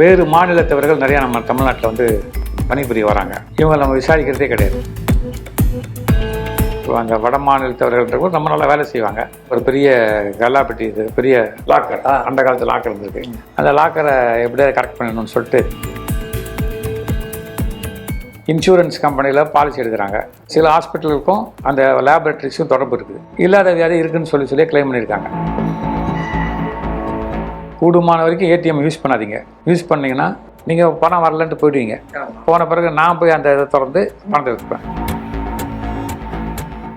வேறு மாநிலத்தவர்கள் நிறையா நம்ம தமிழ்நாட்டில் வந்து பணிபுரிய வராங்க. இவங்க நம்ம விசாரிக்கிறதே கிடையாது. அந்த வட மாநிலத்தவர்கள் நம்ம நல்லா வேலை செய்வாங்க. ஒரு பெரிய கல்லாப்பட்டி, இது பெரிய லாக்கர், அந்த காலத்தில் லாக்கர் இருந்திருக்கு. அந்த லாக்கரை எப்படியாவது கரெக்ட் பண்ணணும்னு சொல்லிட்டு இன்சூரன்ஸ் கம்பெனியில் பாலிசி எடுக்கிறாங்க. சில ஹாஸ்பிட்டலுக்கும் அந்த லேபரேட்டரிஸும் தொடர்பு இருக்குது. இல்லாத வியாதி இருக்குதுன்னு சொல்லி கிளைம் பண்ணியிருக்காங்க. கூடுமான வரைக்கும் ஏடிஎம் யூஸ் பண்ணாதீங்க. யூஸ் பண்ணிங்கன்னா நீங்கள் பணம் வரலன்ட்டு போயிடுவீங்க. போன பிறகு நான் போய் அந்த இதை திறந்து பணத்தை எடுத்துப்பேன்.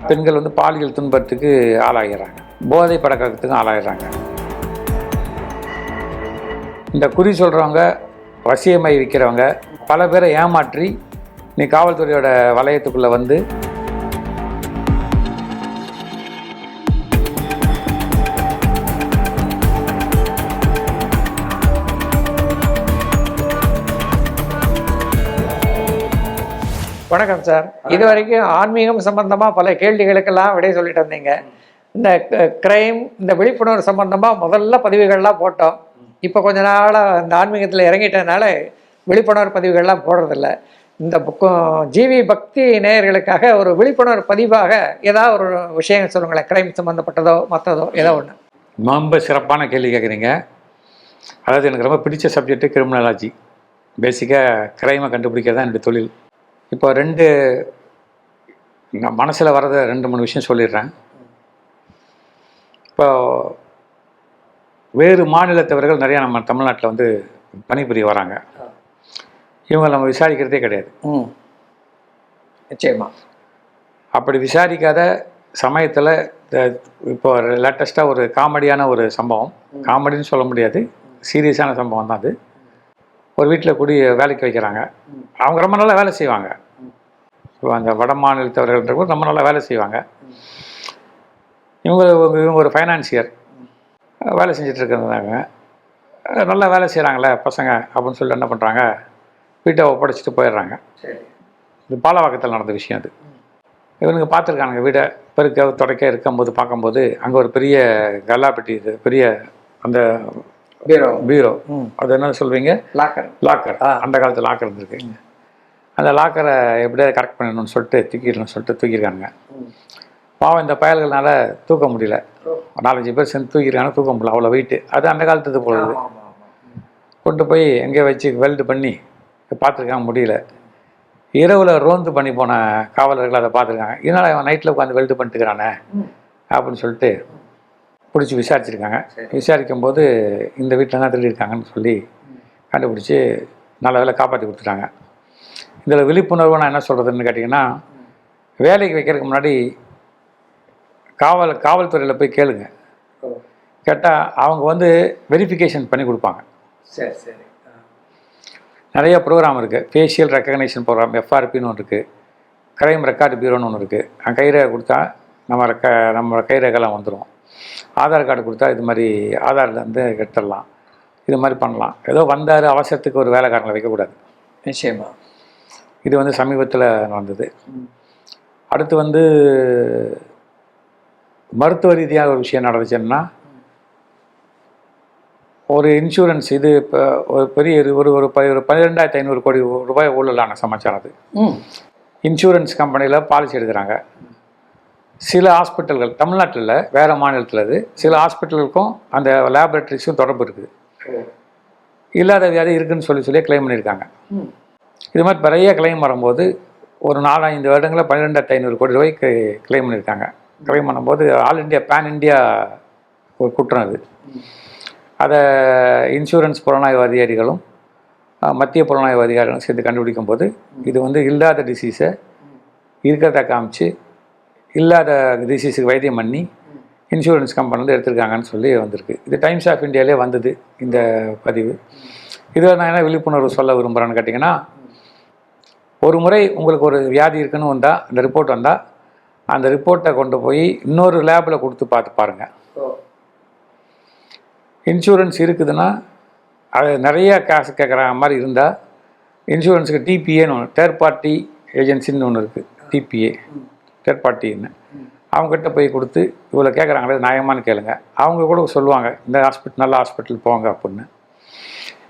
பெண்கள் வந்து பாலியல் துன்பத்துக்கு ஆளாகிறாங்க, போதை பழக்கத்துக்கும் ஆளாகிறாங்க. இந்த குறி சொல்கிறவங்க, வசியமை விற்கிறவங்க பல பேரை ஏமாற்றி நீ காவல்துறையோட வளையத்துக்குள்ளே வந்து வணக்கம் சார். இது வரைக்கும் ஆன்மீகம் சம்பந்தமாக பல கேள்விகளுக்கெல்லாம் விடை சொல்லிட்டு வந்தீங்க. இந்த கிரைம், இந்த விழிப்புணர்வு சம்பந்தமாக முதல்ல பதிவுகள்லாம் போட்டோம். இப்போ கொஞ்ச நாளாக இந்த ஆன்மீகத்தில் இறங்கிட்டதுனால விழிப்புணர்வு பதிவுகள்லாம் போடுறதில்ல. இந்த புக்கம் ஜிவி பக்தி நேயர்களுக்காக ஒரு விழிப்புணர்வு பதிவாக ஏதாவது ஒரு விஷயம் சொல்லுங்களேன். கிரைம் சம்மந்தப்பட்டதோ மற்றதோ ஏதோ ஒன்று. ரொம்ப சிறப்பான கேள்வி கேட்குறீங்க. அதாவது எனக்கு ரொம்ப பிடிச்ச சப்ஜெக்ட்டு கிரிமினாலஜி. பேசிக்காக கிரைமை கண்டுபிடிக்கிறது தான் என்னுடைய தொழில். இப்போ மனசில் வர்றதை 2-3 விஷயம் சொல்லிடுறேன். இப்போ வேறு மாநிலத்தவர்கள் நிறையா நம்ம தமிழ்நாட்டில் வந்து பணிபுரிய வராங்க. இவங்க நம்ம விசாரிக்கிறதே கிடையாது. நிச்சயமா. அப்படி விசாரிக்காத சமயத்தில் இப்போ லேட்டஸ்ட்டாக ஒரு காமெடியான ஒரு சம்பவம், காமெடின்னு சொல்ல முடியாது, சீரியஸான சம்பவம் தான் அது. ஒரு வீட்டில் வேலைக்கு வைக்கிறாங்க. அவங்க ரொம்ப நல்லா வேலை செய்வாங்க. இப்போ அந்த வட மாநிலத்தவர்கள் ரொம்ப நல்லா வேலை செய்வாங்க. இவங்க ஒரு ஃபைனான்சியர் வேலை செஞ்சிட்ருக்கிறதாங்க. நல்லா வேலை செய்கிறாங்களே பசங்க அப்படின்னு சொல்லிட்டு என்ன பண்ணுறாங்க, வீட்டை ஒப்படைச்சிட்டு போயிடுறாங்க. இது பாலவாக்கத்தில் நடந்த விஷயம். அது இவனுங்க பார்த்துருக்கானுங்க. வீடை பெருக்க துடைக்க இருக்கும்போது பார்க்கும்போது அங்கே ஒரு பெரிய கல்லாப்பட்டி, இது பெரிய அந்த பீரோ, அது என்ன சொல்வீங்க, லாக்கர், அந்த காலத்தில் லாக்கர் இருந்திருக்கு. அந்த லாக்கரை எப்படியாவது கரெக்ட் பண்ணணும்னு சொல்லிட்டு தூக்கியிருக்காங்க. பாவம் இந்த பயல்கள்னால தூக்க முடியல. 4-5 பேர் சேர்ந்து தூக்கியிருக்காங்க, தூக்க முடியல, அவ்வளோ வெயிட்டு. அது அந்த காலத்துக்கு போகுது. கொண்டு போய் எங்கேயோ வச்சு வெல்டு பண்ணி பார்த்துருக்காங்க, முடியல. இரவில் ரோந்து பண்ணி போன காவலர்கள் அதை பார்த்துருக்காங்க. இதனால் அவன் நைட்டில் உட்காந்து வெல்டு பண்ணிட்டுக்கிறானே அப்படின்னு சொல்லிட்டு பிடிச்சி விசாரிச்சிருக்காங்க. விசாரிக்கும் போது இந்த வீட்டில் தான் திருடியிருக்காங்கன்னு சொல்லி கண்டுபிடிச்சி நல்ல வேலை காப்பாற்றி கொடுத்துட்டாங்க. இதில் விழிப்புணர்வு நான் என்ன சொல்கிறதுன்னு கேட்டிங்கன்னா, வேலைக்கு வைக்கிறதுக்கு முன்னாடி காவல்துறையில் போய் கேளுங்க. கேட்டால் அவங்க வந்து வெரிஃபிகேஷன் பண்ணி கொடுப்பாங்க. சரி. நிறைய ப்ரோக்ராம் இருக்குது. ஃபேஷியல் ரெக்கக்னேஷன் ப்ரோக்ராம், எஃப்ஆர்பின்னு ஒன்று இருக்குது. கிரைம் ரெக்கார்டு பியூரோன்னு ஒன்று இருக்குது. அங்கே கைரேகை கொடுத்தா நம்ம கைரேகைலாம் வந்துடும். ஆதார் கார்டு கொடுத்தா இது மாதிரி ஆதார்லேருந்து எடுத்துடலாம். இது மாதிரி பண்ணலாம். ஏதோ வந்தார் அவசரத்துக்கு ஒரு வேலைக்காரங்களை வைக்கக்கூடாது. நிச்சயமாக. இது வந்து சமீபத்தில் நடந்தது. அடுத்து வந்து மருத்துவ ரீதியாக ஒரு விஷயம் நடந்துச்சுன்னா, ஒரு இன்சூரன்ஸ், இது இப்போ ஒரு பெரிய ஒரு 12,500 கோடி ரூபாய் ஊழலான சமாச்சாரம். அது இன்சூரன்ஸ் கம்பெனியில் பாலிசி எடுக்கிறாங்க. சில ஹாஸ்பிட்டல்கள், தமிழ்நாட்டில் வேறு மாநிலத்தில், அது சில ஹாஸ்பிட்டலுக்கும் அந்த லேபரேட்டரிஸும் தொடர்பு இருக்குது. இல்லாத வியாதி இருக்குதுன்னு சொல்லி கிளைம் பண்ணியிருக்காங்க. இது மாதிரி நிறைய கிளைம் வரும்போது ஒரு 4-5 வருடங்களில் 12,500 கோடி ரூபாய்க்கு கிளைம் பண்ணியிருக்காங்க. கிளைம் பண்ணும்போது ஆல் இண்டியா, பேன் இண்டியா ஒரு குற்றம் அது. அதை இன்சூரன்ஸ் புலனாய்வு அதிகாரிகளும் மத்திய புலனாய்வு அதிகாரிகளும் சேர்ந்து கண்டுபிடிக்கும் போது இது வந்து இல்லாத டிசீஸை இருக்கிறத காமிச்சு இல்லாத டிசீஸுக்கு வைத்தியம் பண்ணி இன்சூரன்ஸ் கம்பெனிலேருந்து எடுத்திருக்காங்கன்னு சொல்லி வந்திருக்கு. இது டைம்ஸ் ஆஃப் இந்தியாவிலே வந்தது இந்த பதிவு. இதில் நான் என்ன விழிப்புணர்வு சொல்ல விரும்புகிறேன்னு கேட்டிங்கன்னா, ஒரு முறை உங்களுக்கு ஒரு வியாதி இருக்குன்னு வந்தால், அந்த ரிப்போர்ட் வந்தால், அந்த ரிப்போர்ட்டை கொண்டு போய் இன்னொரு லேபில் கொடுத்து பார்த்து பாருங்கள். இன்சூரன்ஸ் இருக்குதுன்னா அது நிறைய காசு கேட்குற மாதிரி இருந்தால் இன்சூரன்ஸுக்கு டிபிஏன்னு ஒன்று, தேர்ட் பார்ட்டி ஏஜென்சின்னு ஒன்று இருக்குது. டிபிஏ, தேர்ட் பார்ட்டின்னு, அவங்ககிட்ட போய் கொடுத்து இவ்வளோ கேட்குறாங்களே நியாயமானு கேளுங்க. அவங்க கூட சொல்லுவாங்க இந்த ஹாஸ்பிட்டல் நல்ல ஹாஸ்பிட்டல் போங்க அப்படின்னு.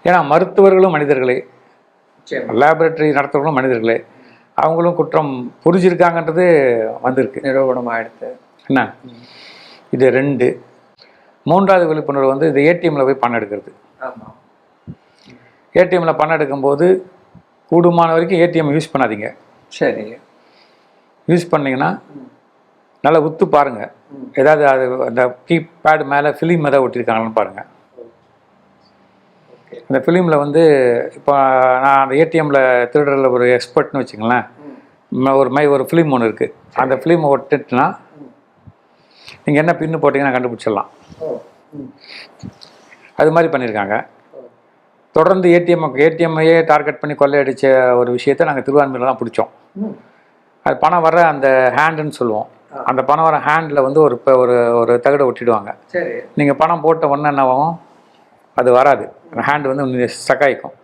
ஏன்னா மருத்துவர்களும் மனிதர்களே, லேபரேட்டரி நடத்துகிறவங்களும் மனிதர்களே, அவங்களும் குற்றம் புரிஞ்சிருக்காங்கன்றது வந்திருக்கு, நிரூபணம் ஆகிடுது. என்ன இது 2. 3வது விழிப்புணர்வு வந்து இது ஏடிஎம்மில் போய் பணம் எடுக்கிறது. ஆமாம். ஏடிஎம்மில் பணம் எடுக்கும்போது கூடுமான வரைக்கும் ஏடிஎம் யூஸ் பண்ணாதீங்க. சரி. யூஸ் பண்ணிங்கன்னா நல்லா உத்து பாருங்கள், ஏதாவது அது அந்த கீபேட் மேலே ஃபிலிம் ஏதாவது ஒட்டியிருக்காங்கன்னு பாருங்கள். அந்த ஃபிலிமில் வந்து இப்போ நான் அந்த ஏடிஎம்மில் திருடுறதுல ஒரு எக்ஸ்பர்ட்னு வச்சுங்களேன், ஒரு ஃபிலிம் ஒன்று இருக்குது. அந்த ஃபிலிமை ஒட்டுட்டுனா நீங்கள் என்ன பின்னு போட்டிங்கன்னா கண்டுபிடிச்சிடலாம். அது மாதிரி பண்ணியிருக்காங்க. தொடர்ந்து ஏடிஎம்மையே டார்கெட் பண்ணி கொள்ளையடித்த ஒரு விஷயத்தை நாங்கள் திருவான்மையில் தான் பிடிச்சோம். அது பணம் வர அந்த ஹேண்டுன்னு சொல்லுவோம். அந்த பணம் வர ஹேண்டில் வந்து ஒரு தகடை ஒட்டிடுவாங்க. நீங்கள் பணம் போட்ட உடனே என்னவும் அது வராது, அந்த ஹேண்டு வந்து ஸ்டக் ஆகிக்கும்,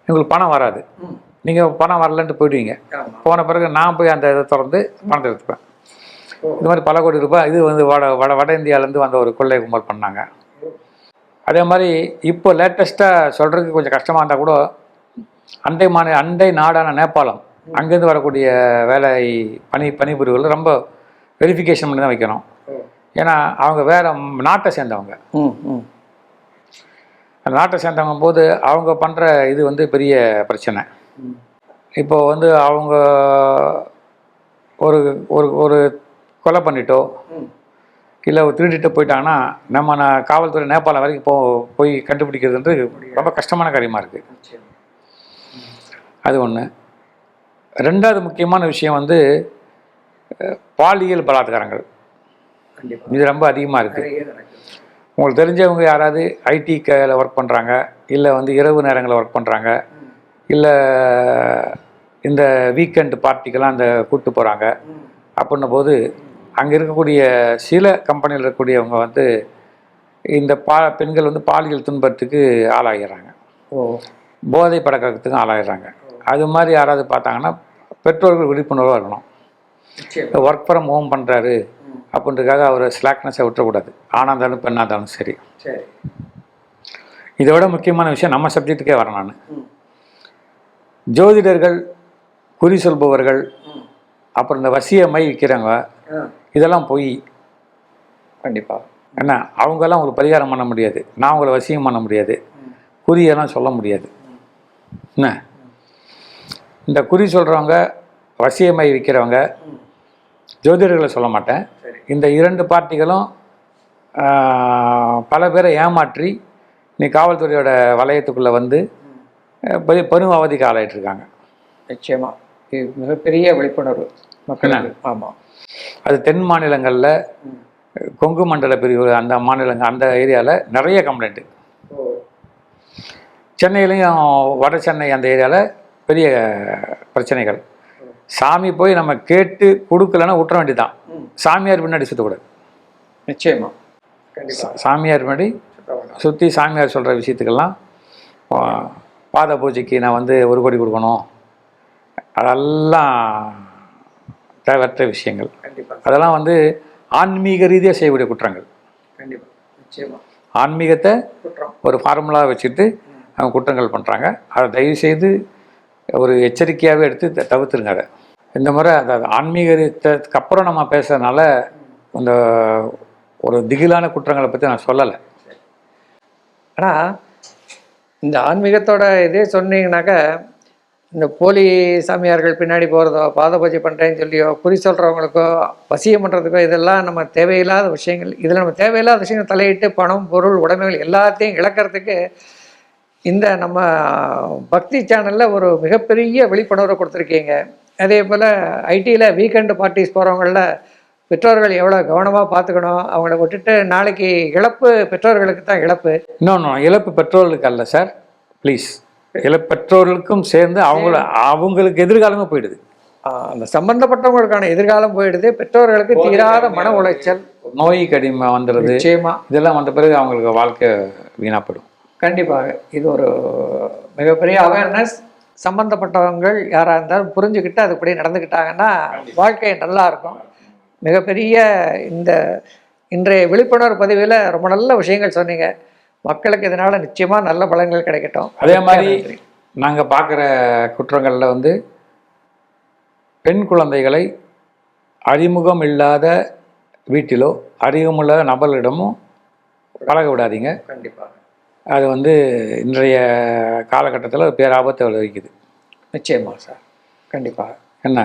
உங்களுக்கு பணம் வராது. நீங்கள் பணம் வரலன்ட்டு போயிடுவீங்க. போன பிறகு நான் போய் அந்த இதை திறந்து பணத்தை எடுத்துப்பேன். இது மாதிரி பல கோடி ரூபாய் இது வந்து வட இந்தியாவிலேருந்து வந்த ஒரு கொள்ளை கும்பல் பண்ணாங்க. அதே மாதிரி இப்போ லேட்டஸ்ட்டாக சொல்கிறதுக்கு கொஞ்சம் கஷ்டமாக இருந்தால் கூட அண்டை நாடான நேபாளம், அங்கேருந்து வரக்கூடிய பணிபுரிவுகள் ரொம்ப வெரிஃபிகேஷன் பண்ணி தான் வைக்கணும். ஏன்னா அவங்க வேறு நாட்டை சேர்ந்தவங்க. அந்த நாட்டை சேர்ந்தவங்க போது அவங்க பண்ணுற இது வந்து பெரிய பிரச்சனை. இப்போ வந்து அவங்க ஒரு கொலை பண்ணிட்டோ இல்லை திருடிட்டு போயிட்டாங்கன்னா நம்ம காவல்துறை நேபாளம் வரைக்கும் போய் கண்டுபிடிக்கிறதுன்றது ரொம்ப கஷ்டமான காரியமாக இருக்குது. அது ஒன்று. 2வது முக்கியமான விஷயம் வந்து பாலியல் பலாத்காரங்கள். இது ரொம்ப அதிகமாக இருக்குது. உங்களுக்கு தெரிஞ்சவங்க யாராவது ஐடியில் ஒர்க் பண்ணுறாங்க, இல்லை வந்து இரவு நேரங்களில் ஒர்க் பண்ணுறாங்க, இல்லை இந்த வீக்கெண்டு பார்ட்டிக்கெல்லாம் அந்த கூப்பிட்டு போகிறாங்க அப்படின்ன போது அங்கே இருக்கக்கூடிய சில கம்பெனியில் இருக்கக்கூடியவங்க வந்து இந்த பெண்கள் வந்து பாலியல் துன்பத்துக்கு ஆளாகிறாங்க, போதை பழக்கத்துக்கும் ஆளாகிறாங்க. அது மாதிரி யாராவது பார்த்தாங்கன்னா பெற்றோர்கள் விழிப்புணர்வாக இருக்கணும். ஒர்க் ஃப்ரம் ஹோம் பண்ணுறாரு அப்படின்றதுக்காக அவர் ஸ்லாக்னஸை விட்டுறக்கூடாது, ஆணாக இருந்தாலும் பெண்ணாக இருந்தாலும் சரி. இதை விட முக்கியமான விஷயம் நம்ம சப்ஜெக்ட்டுக்கே வரேன் நான். ஜோதிடர்கள், குறி சொல்பவர்கள், அப்புறம் இந்த வசியமை விற்கிறவங்க, இதெல்லாம் போய் கண்டிப்பாக என்ன அவங்கெல்லாம் உங்களுக்கு பரிகாரம் பண்ண முடியாது, நான் உங்களை வசியம் பண்ண முடியாது, குறியெல்லாம் சொல்ல முடியாது. என்ன இந்த குறி சொல்கிறவங்க, வசியமை விற்கிறவங்க, ஜோதிடர்களை சொல்ல மாட்டேன், இந்த 2 பார்ட்டிகளும் பல பேரை ஏமாற்றி நீ காவல்துறையோட வளையத்துக்குள்ளே வந்து பெரும் அவதிக்கு ஆளாயிட்ருக்காங்க. நிச்சயமாக இது மிகப்பெரிய விழிப்புணர்வு மக்கள். ஆமாம். அது தென் மாநிலங்களில், கொங்கு மண்டல பிரிவு அந்த மாநிலங்கள், அந்த ஏரியாவில் நிறைய கம்ப்ளைண்ட்டு. சென்னையிலையும் வட சென்னை அந்த ஏரியாவில் பெரிய பிரச்சனைகள். சாமி போய் நம்ம கேட்டு கொடுக்கலன்னா விட்டுற வேண்டியதான். சாமியார் பின்னாடி சுற்றக்கூடாது. நிச்சயமாக சாமியார் பின்னாடி சுற்றி சாமியார் சொல்கிற விஷயத்துக்கெல்லாம் பாத பூஜைக்கு நான் வந்து 1 கோடி கொடுக்கணும், அதெல்லாம் தேவையற்ற விஷயங்கள். அதெல்லாம் வந்து ஆன்மீக ரீதியாக செய்யக்கூடிய குற்றங்கள். ஆன்மீகத்தை ஒரு ஃபார்முலாவை வச்சுட்டு அவங்க குற்றங்கள் பண்ணுறாங்க. அதை தயவுசெய்து ஒரு எச்சரிக்கையாகவே எடுத்து தவிர்த்துருங்க. அதை இந்த முறை அந்த ஆன்மீகத்துக்கு அப்புறம் நம்ம பேசுறதுனால அந்த ஒரு திகிலான குற்றங்களை பற்றி நான் சொல்லலை. ஆனால் இந்த ஆன்மீகத்தோட இதே சொன்னீங்கன்னாக்கா, இந்த போலி சாமியார்கள் பின்னாடி போகிறதோ, பாத பூஜை பண்ணுறேன்னு சொல்லியோ, குறி சொல்கிறவங்களுக்கோ, வசியம் பண்ணுறதுக்கோ, இதெல்லாம் நம்ம தேவையில்லாத விஷயங்கள். இதில் நம்ம தேவையில்லாத விஷயங்கள் தலையிட்டு பணம், பொருள், உடைமைகள் எல்லாத்தையும் இழக்கிறதுக்கு இந்த நம்ம பக்தி சேனலில் ஒரு மிகப்பெரிய விழிப்புணர்வை கொடுத்துருக்கீங்க. அதே போல் ஐடியில் வீக்கெண்டு பார்ட்டிஸ் போகிறவங்கள பெற்றோர்கள் எவ்வளோ கவனமாக பார்த்துக்கணும், அவங்கள விட்டுட்டு நாளைக்கு இழப்பு பெற்றோர்களுக்கு தான் இழப்பு. இன்னொன்று இழப்பு பெற்றோர்களுக்கு அல்ல சார், ப்ளீஸ். பெற்றோர்களுக்கும் சேர்ந்து அவங்களுக்கு எதிர்காலமே போயிடுது. அந்த சம்பந்தப்பட்டவங்களுக்கான எதிர்காலம் போயிடுது. பெற்றோர்களுக்கு தீராத மன உளைச்சல், நோய் கடிமை வந்துடுது. நிச்சயமா இதெல்லாம் வந்த பிறகு அவங்களுக்கு வாழ்க்கை வீணாப்படும். கண்டிப்பாக இது ஒரு மிகப்பெரிய அவேர்னஸ். சம்பந்தப்பட்டவங்கள் யாராக இருந்தாலும் புரிஞ்சுக்கிட்டு அதுபடி நடந்துக்கிட்டாங்கன்னா வாழ்க்கை நல்லா இருக்கும். மிகப்பெரிய இன்றைய விழிப்புணர்வு பதிவில் ரொம்ப நல்ல விஷயங்கள் சொன்னீங்க. மக்களுக்கு இதனால் நிச்சயமாக நல்ல பலன்கள் கிடைக்கட்டும். அதே மாதிரி நாங்கள் பார்க்குற குற்றங்களில் வந்து பெண் குழந்தைகளை அறிமுகம் இல்லாத வீட்டிலோ அறிமுகமில்லாத நபர்களிடமும் பழக விடாதீங்க. கண்டிப்பாக அது வந்து இன்றைய காலகட்டத்தில் பேராபத்தை விளைவிக்குது. நிச்சயமாக சார், கண்டிப்பாக. என்ன,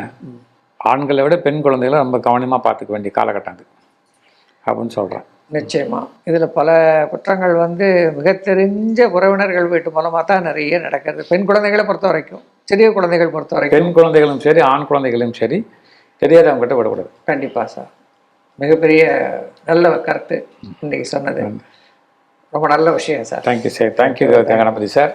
ஆண்களை விட பெண் குழந்தைகளை நம்ம கவனமாக பார்த்துக்க வேண்டிய காலகட்டம் அது அப்படின்னு சொல்கிறேன். நிச்சயமாக இதில் பல குற்றங்கள் வந்து மிக தெரிஞ்ச உறவினர்கள் வீட்டு மூலமாக தான் நிறைய நடக்கிறது. பெண் குழந்தைகளை பொறுத்த வரைக்கும், சிறிய குழந்தைகள் பொறுத்த வரைக்கும், பெண் குழந்தைகளும் சரி ஆண் குழந்தைகளும் சரி தெரியாதவங்க கிட்ட விடக்கூடாது. கண்டிப்பாக சார், மிகப்பெரிய நல்ல கருத்து இன்றைக்கி சொன்னது. ரொம்ப நல்ல விஷயம் sir. Thank you sir. Thank you Ganapathi sir.